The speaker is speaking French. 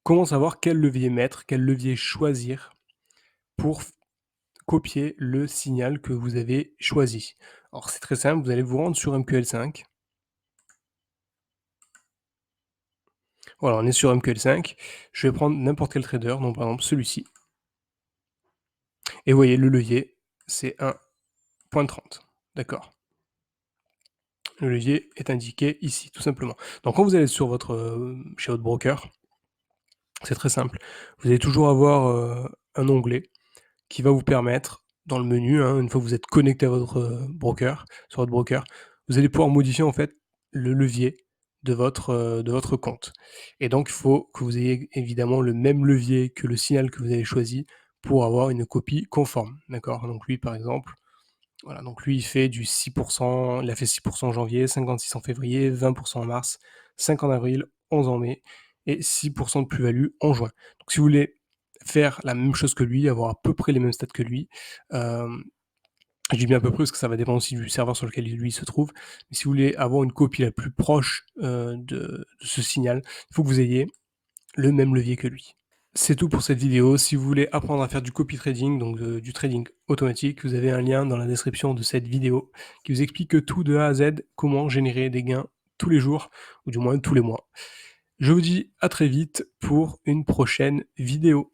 Comment savoir quel levier mettre, quel levier choisir pour copier le signal que vous avez choisi? Alors c'est très simple, vous allez vous rendre sur MQL5. Voilà, on est sur MQL5. Je vais prendre n'importe quel trader, donc par exemple celui-ci. Et vous voyez le levier, c'est 1,30. D'accord. Le levier est indiqué ici, tout simplement. Donc quand vous allez sur chez votre broker, c'est très simple. Vous allez toujours avoir, un onglet qui va vous permettre, dans le menu, hein, une fois que vous êtes connecté à votre, broker, sur votre broker, vous allez pouvoir modifier en fait le levier de votre compte. Et donc il faut que vous ayez évidemment le même levier que le signal que vous avez choisi pour avoir une copie conforme, d'accord? Donc lui par exemple, voilà, donc lui il fait du 6, il a fait 6 en janvier, 56 en février, 20 en mars, 5 en avril, 11 en mai et 6 de plus-value en juin. Donc si vous voulez faire la même chose que lui, avoir à peu près les mêmes stats que lui, hem, je dis bien à peu près parce que ça va dépendre aussi du serveur sur lequel lui se trouve, mais si vous voulez avoir une copie la plus proche, de ce signal, il faut que vous ayez le même levier que lui. C'est tout pour cette vidéo. Si vous voulez apprendre à faire du copy trading, donc du trading automatique, vous avez un lien dans la description de cette vidéo qui vous explique tout de A à Z, comment générer des gains tous les jours, ou du moins tous les mois. Je vous dis à très vite pour une prochaine vidéo.